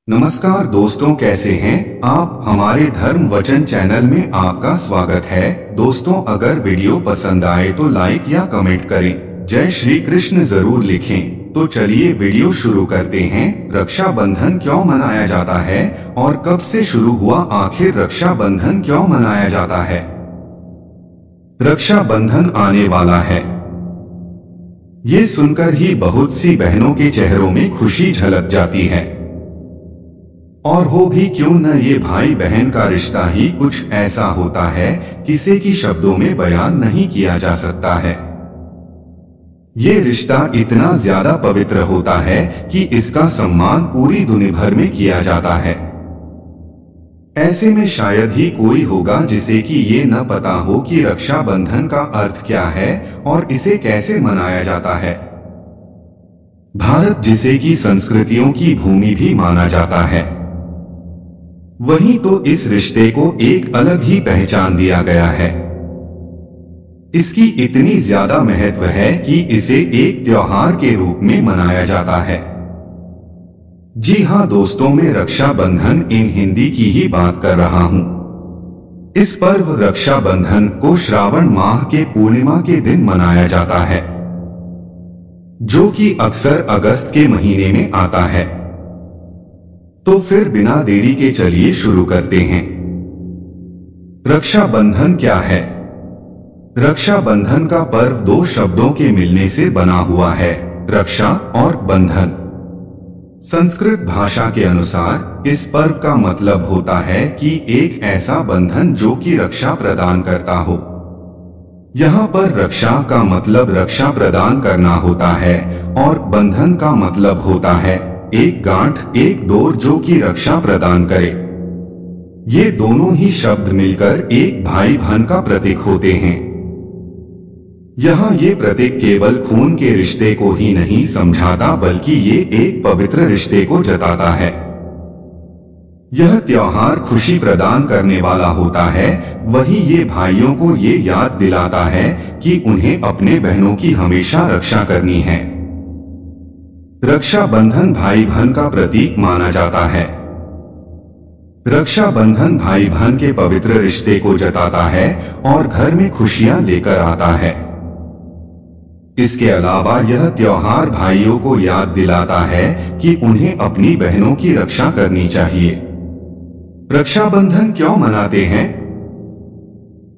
नमस्कार दोस्तों, कैसे हैं आप। हमारे धर्म वचन चैनल में आपका स्वागत है। दोस्तों, अगर वीडियो पसंद आए तो लाइक या कमेंट करें। जय श्री कृष्ण जरूर लिखें। तो चलिए वीडियो शुरू करते हैं। रक्षाबंधन क्यों मनाया जाता है और कब से शुरू हुआ, आखिर रक्षाबंधन क्यों मनाया जाता है। रक्षाबंधन आने वाला है, ये सुनकर ही बहुत सी बहनों के चेहरों में खुशी झलक जाती है। और हो भी क्यों न, ये भाई बहन का रिश्ता ही कुछ ऐसा होता है किसी की शब्दों में बयान नहीं किया जा सकता है। ये रिश्ता इतना ज्यादा पवित्र होता है कि इसका सम्मान पूरी दुनिया भर में किया जाता है। ऐसे में शायद ही कोई होगा जिसे कि ये न पता हो कि रक्षाबंधन का अर्थ क्या है और इसे कैसे मनाया जाता है। भारत जिसे कि संस्कृतियों की भूमि भी माना जाता है, वहीं तो इस रिश्ते को एक अलग ही पहचान दिया गया है। इसकी इतनी ज्यादा महत्व है कि इसे एक त्योहार के रूप में मनाया जाता है। जी हाँ दोस्तों, मैं रक्षाबंधन इन हिंदी की ही बात कर रहा हूँ। इस पर्व रक्षाबंधन को श्रावण माह के पूर्णिमा के दिन मनाया जाता है, जो कि अक्सर अगस्त के महीने में आता है। तो फिर बिना देरी के चलिए शुरू करते हैं। रक्षाबंधन क्या है। रक्षाबंधन का पर्व दो शब्दों के मिलने से बना हुआ है, रक्षा और बंधन। संस्कृत भाषा के अनुसार इस पर्व का मतलब होता है कि एक ऐसा बंधन जो कि रक्षा प्रदान करता हो। यहाँ पर रक्षा का मतलब रक्षा प्रदान करना होता है और बंधन का मतलब होता है एक गांठ, एक डोर जो कि रक्षा प्रदान करे। ये दोनों ही शब्द मिलकर एक भाई बहन का प्रतीक होते हैं। यहाँ ये प्रतीक केवल खून के रिश्ते को ही नहीं समझाता, बल्कि ये एक पवित्र रिश्ते को जताता है। यह त्योहार खुशी प्रदान करने वाला होता है, वही ये भाइयों को ये याद दिलाता है कि उन्हें अपने बहनों की हमेशा रक्षा करनी है। रक्षाबंधन भाई बहन का प्रतीक माना जाता है। रक्षाबंधन भाई बहन के पवित्र रिश्ते को जताता है और घर में खुशियां लेकर आता है। इसके अलावा यह त्योहार भाइयों को याद दिलाता है कि उन्हें अपनी बहनों की रक्षा करनी चाहिए। रक्षाबंधन क्यों मनाते हैं?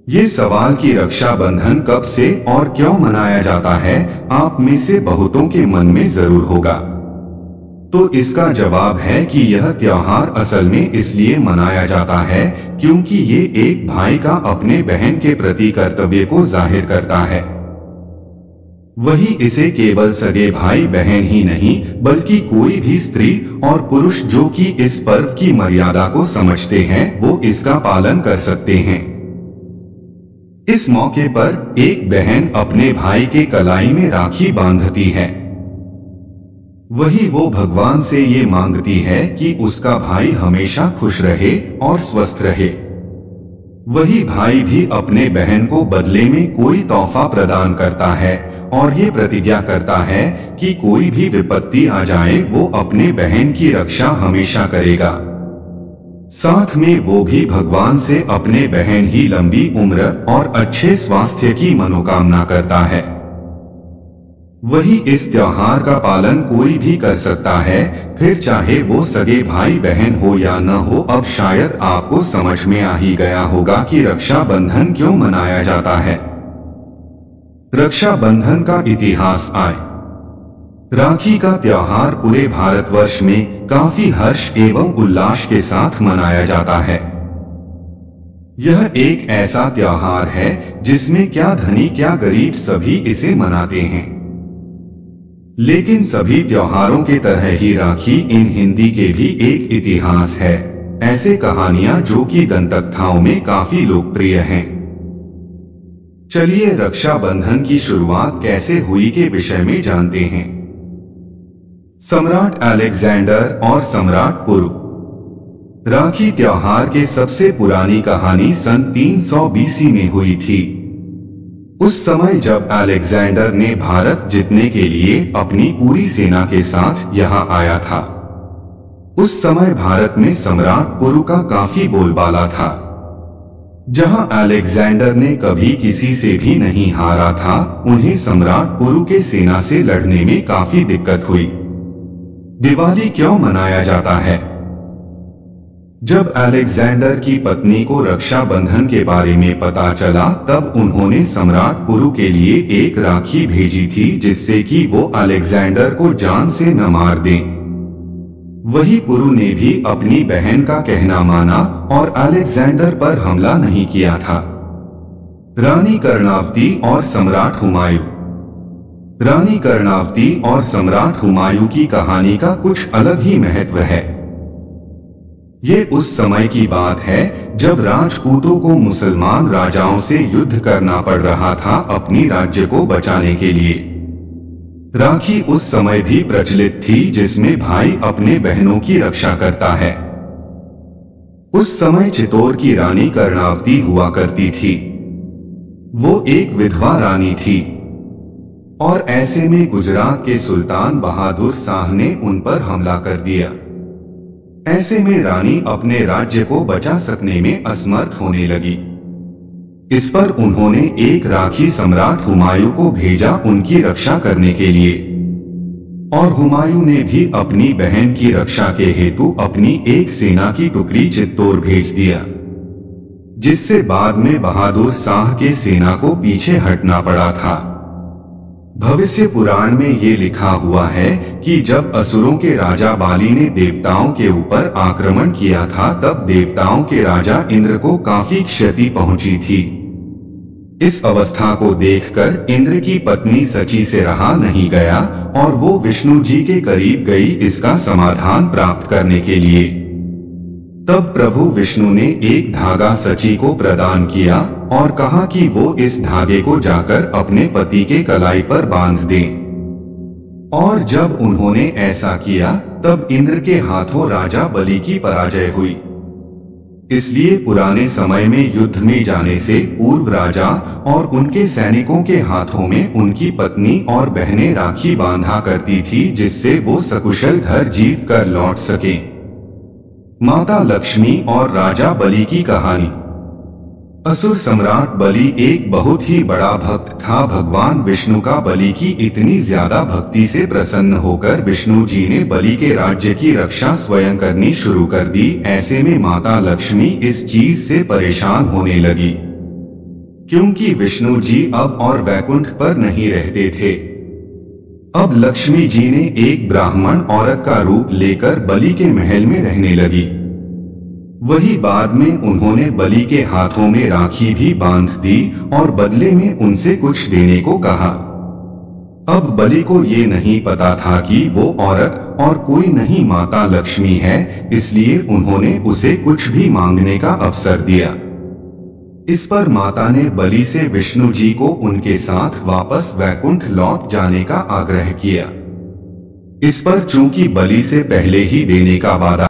ये सवाल कि रक्षाबंधन कब से और क्यों मनाया जाता है आप में से बहुतों के मन में जरूर होगा। तो इसका जवाब है कि यह त्योहार असल में इसलिए मनाया जाता है क्योंकि ये एक भाई का अपने बहन के प्रति कर्तव्य को जाहिर करता है। वही इसे केवल सगे भाई बहन ही नहीं, बल्कि कोई भी स्त्री और पुरुष जो कि इस पर्व की मर्यादा को समझते हैं, वो इसका पालन कर सकते हैं। इस मौके पर एक बहन अपने भाई के कलाई में राखी बांधती है। वही वो भगवान से ये मांगती है कि उसका भाई हमेशा खुश रहे और स्वस्थ रहे। वही भाई भी अपने बहन को बदले में कोई तोहफा प्रदान करता है और ये प्रतिज्ञा करता है कि कोई भी विपत्ति आ जाए वो अपने बहन की रक्षा हमेशा करेगा। साथ में वो भी भगवान से अपने बहन ही लंबी उम्र और अच्छे स्वास्थ्य की मनोकामना करता है। वही इस त्योहार का पालन कोई भी कर सकता है, फिर चाहे वो सगे भाई बहन हो या न हो। अब शायद आपको समझ में आ ही गया होगा कि रक्षाबंधन क्यों मनाया जाता है। रक्षाबंधन का इतिहास आए। राखी का त्योहार पूरे भारतवर्ष में काफी हर्ष एवं उल्लास के साथ मनाया जाता है। यह एक ऐसा त्योहार है जिसमें क्या धनी क्या गरीब सभी इसे मनाते हैं। लेकिन सभी त्योहारों के तरह ही राखी इन हिंदी के भी एक इतिहास है। ऐसे कहानियां जो कि दंतकथाओं में काफी लोकप्रिय हैं। चलिए रक्षाबंधन की शुरुआत कैसे हुई के विषय में जानते हैं। सम्राट अलेक्जेंडर और सम्राट पुरु। राखी त्योहार के सबसे पुरानी कहानी सन 300 बीसी में हुई थी। उस समय जब अलेक्जेंडर ने भारत जीतने के लिए अपनी पूरी सेना के साथ यहाँ आया था। उस समय भारत में सम्राट पुरु का काफी बोलबाला था। जहां अलेक्जेंडर ने कभी किसी से भी नहीं हारा था, उन्हें सम्राट पुरु के सेना से लड़ने में काफी दिक्कत हुई। दिवाली क्यों मनाया जाता है? जब अलेक्जेंडर की पत्नी को रक्षा बंधन के बारे में पता चला, तब उन्होंने सम्राट पुरु के लिए एक राखी भेजी थी, जिससे कि वो अलेक्जेंडर को जान से न मार दें। वही पुरु ने भी अपनी बहन का कहना माना और अलेक्जेंडर पर हमला नहीं किया था। रानी कर्णावती और सम्राट हुमायूं। रानी कर्णावती और सम्राट हुमायूं की कहानी का कुछ अलग ही महत्व है। ये उस समय की बात है जब राजपूतों को मुसलमान राजाओं से युद्ध करना पड़ रहा था अपनी राज्य को बचाने के लिए। राखी उस समय भी प्रचलित थी, जिसमें भाई अपने बहनों की रक्षा करता है। उस समय चित्तौड़ की रानी कर्णावती हुआ करती थी। वो एक विधवा रानी थी और ऐसे में गुजरात के सुल्तान बहादुर शाह ने उन पर हमला कर दिया। ऐसे में रानी अपने राज्य को बचा सकने में असमर्थ होने लगी। इस पर उन्होंने एक राखी सम्राट हुमायूं को भेजा उनकी रक्षा करने के लिए, और हुमायूं ने भी अपनी बहन की रक्षा के हेतु अपनी एक सेना की टुकड़ी चित्तौड़ भेज दिया, जिससे बाद में बहादुर शाह के सेना को पीछे हटना पड़ा था। भविष्य पुराण में ये लिखा हुआ है कि जब असुरों के राजा बाली ने देवताओं के ऊपर आक्रमण किया था, तब देवताओं के राजा इंद्र को काफी क्षति पहुंची थी। इस अवस्था को देखकर इंद्र की पत्नी सची से रहा नहीं गया और वो विष्णु जी के करीब गई इसका समाधान प्राप्त करने के लिए। तब प्रभु विष्णु ने एक धागा सची को प्रदान किया और कहा कि वो इस धागे को जाकर अपने पति के कलाई पर बांध दें। और जब उन्होंने ऐसा किया, तब इंद्र के हाथों राजा बलि की पराजय हुई। इसलिए पुराने समय में युद्ध में जाने से पूर्व राजा और उनके सैनिकों के हाथों में उनकी पत्नी और बहनें राखी बांधा करती थी, जिससे वो सकुशल घर जीत कर लौट सके। माता लक्ष्मी और राजा बलि की कहानी। असुर सम्राट बलि एक बहुत ही बड़ा भक्त था। भगवान विष्णु का बलि की इतनी ज्यादा भक्ति से प्रसन्न होकर विष्णु जी ने बलि के राज्य की रक्षा स्वयं करनी शुरू कर दी। ऐसे में माता लक्ष्मी इस चीज से परेशान होने लगी, क्योंकि विष्णु जी अब और वैकुंठ पर नहीं रहते थे। अब लक्ष्मी जी ने एक ब्राह्मण औरत का रूप लेकर बलि के महल में रहने लगी। वही बाद में उन्होंने बलि के हाथों में राखी भी बांध दी और बदले में उनसे कुछ देने को कहा। अब बलि को ये नहीं पता था कि वो औरत और कोई नहीं माता लक्ष्मी है, इसलिए उन्होंने उसे कुछ भी मांगने का अवसर दिया। इस पर माता ने बलि से विष्णु जी को उनके साथ वापस वैकुंठ लौट जाने का आग्रह किया। इस पर चूंकि बलि से पहले ही देने का वादा